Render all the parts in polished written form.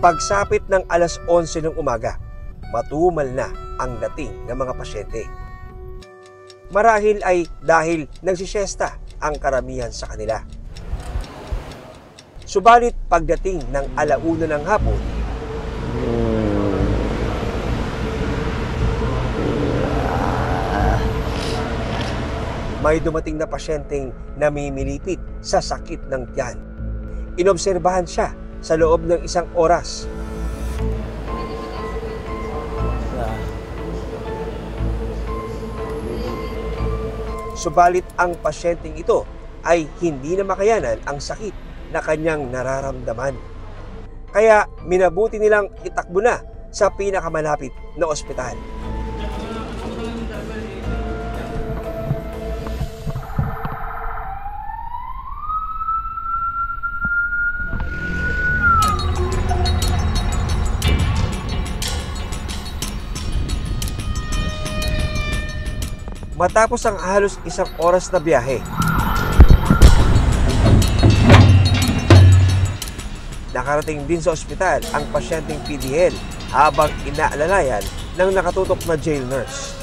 Pagsapit ng alas 11 ng umaga, matumal na ang dating ng mga pasyente. Marahil ay dahil nagsisiyesta ang karamihan sa kanila. Subalit pagdating ng alauna ng hapon, may dumating na pasyenteng namimilipit sa sakit ng tiyan. Inobserbahan siya sa loob ng 1 oras. Subalit ang pasyenteng ito ay hindi na makayanan ang sakit na kanyang nararamdaman. Kaya minabuti nilang itakbo na sa pinakamalapit na ospital. Matapos ang halos 1 oras na biyahe, nakarating din sa ospital ang pasyenteng PDL habang inaalalayan ng nakatutok na jail nurse.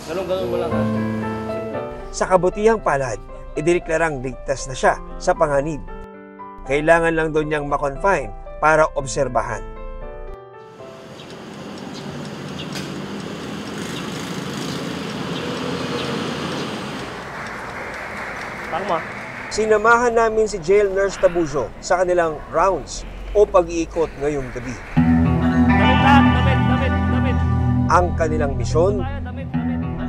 Ganun mo lang. Sa kabutihang palad, idineklarang ligtas na siya sa panganib. Kailangan lang doon niyang makonfine para obserbahan. Tama. Sinamahan namin si Jail Nurse Tabujo sa kanilang rounds o pag-iikot ngayong gabi. Damit. Ang kanilang misyon,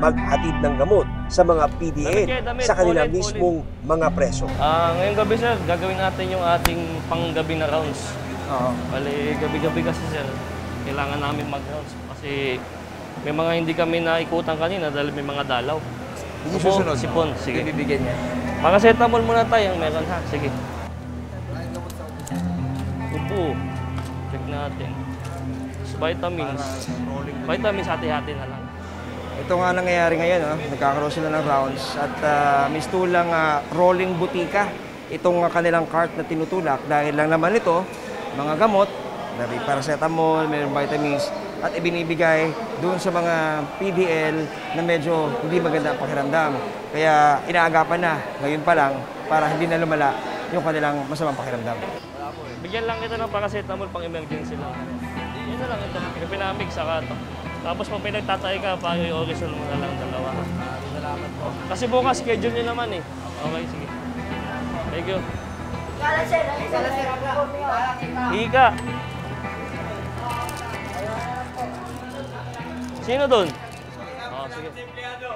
maghatid ng gamot sa mga PDL sa kanilang mismong mga preso. Ngayong gabi sir, gagawin natin yung ating panggabi na rounds. Bali, gabi-gabi kasi sir, kailangan namin mag-rounds kasi may mga hindi kami naikutan kanina dahil may mga dalaw. Hindi susunod. Sipon, sige. Bibigyan niya. Paracetamol muna tayo, meron ha. Sige. Upo. Check natin. Vitamins. Vitamins hati-hati na lang. Ito nga nangyayari ngayon, nagkakaroon sila ng rounds at mistulang rolling butika itong kanilang cart na tinutulak dahil lang naman ito, mga gamot, may paracetamol, may vitamins at ibinibigay doon sa mga PDL na medyo hindi maganda ang pakiramdam. Kaya inaagapan na ngayon pa lang para hindi na lumala yung kanilang masamang pakiramdam. Bigyan lang kita ng paracetamol pang emergency lang. Yan na lang ito, pinamig saka ito. Tapos pag pinagtatay ka, i-orisol mo na lang dalawa. Salamat po. Kasi bukas schedule nyo naman eh. Okay, sige. Thank you. Hika. Sino doon? Sige. Thank you.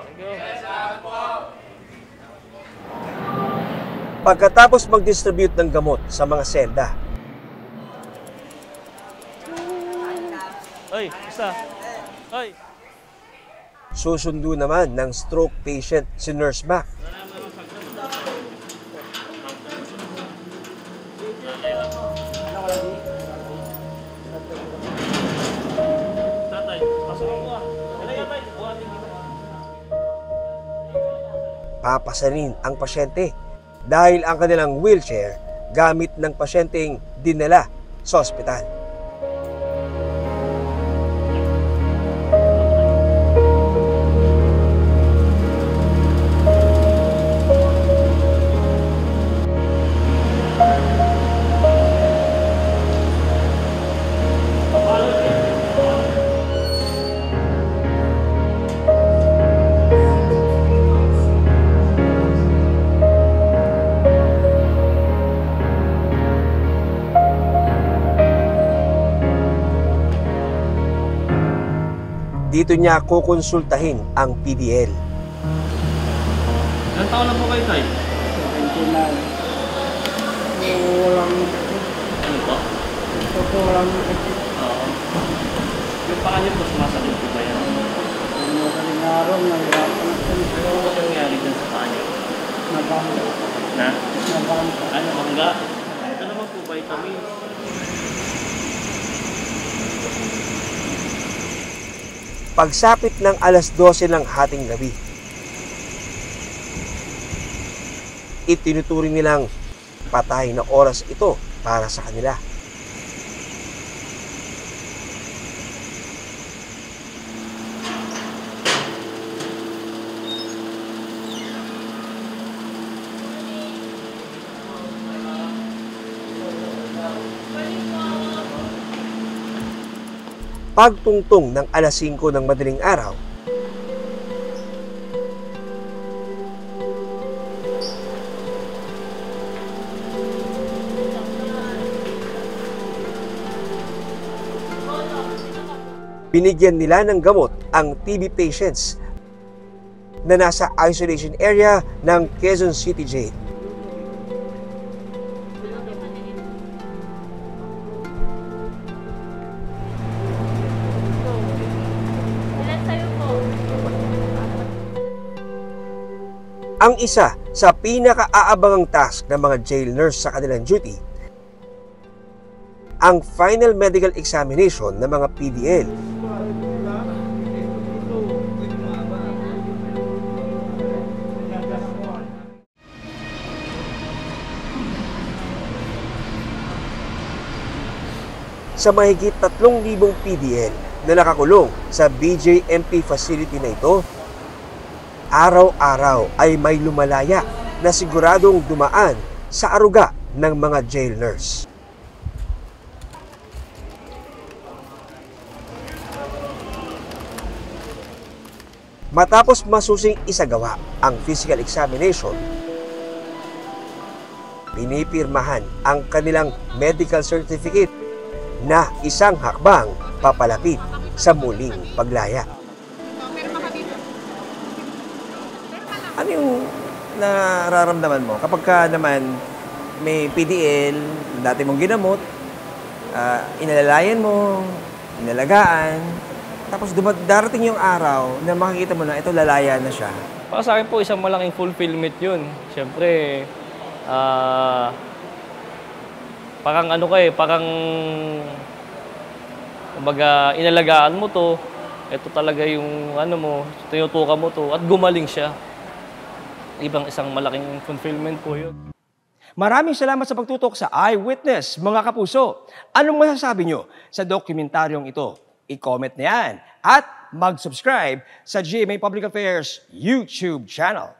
Pagkatapos mag-distribute ng gamot sa mga selda, Oy, isa. Oy. susundo naman ng stroke patient si Nurse Mac. Papasanin ang pasyente dahil ang kanilang wheelchair gamit ng pasyenteng dinala sa ospital. Dito niya kukonsultahin ang PDL. Ilan taon na po kayo, Tay? 79. Walang Ano po? walang Oo. Yung paa niyo po, sumasakit po ba yan? madaling araw, nahirapan ako. Ano po ba nangyari dyan sa paa niyo? Nabangga. Na? Nabangga. Ano, bangga? Ito naman po, vitamins. Pagsapit ng alas 12 ng hating gabi, itinuturing nilang patay na oras ito para sa kanila. Pagtungtong ng alas 5 ng madaling araw, binigyan nila ng gamot ang TB patients na nasa isolation area ng Quezon City Jail. Ang isa sa pinaka-aabangang task ng mga jail nurse sa kanilang duty, ang final medical examination ng mga PDL. Sa mahigit 3,000 PDL na nakakulong sa BJMP facility na ito, araw-araw ay may lumalaya na siguradong dumaan sa aruga ng mga jail nurse. Matapos masusing isagawa ang physical examination, pinipirmahan ang kanilang medical certificate na isang hakbang papalapit sa muling paglaya. Ano yung nararamdaman mo kapag ka naman may PDL, dati mong ginamot, inalalayan mo, inalagaan, tapos darating yung araw na makikita mo na ito lalaya na siya? Para sa akin po, isang malaking fulfillment yun. Siyempre, parang parang kumbaga inalagaan mo to, ito talaga yung tinutukan mo to at gumaling siya. Isang malaking fulfillment po yun. Maraming salamat sa pagtutok sa Eyewitness, mga kapuso. Anong masasabi nyo sa dokumentaryong ito? I-comment na yan at mag-subscribe sa GMA Public Affairs YouTube channel.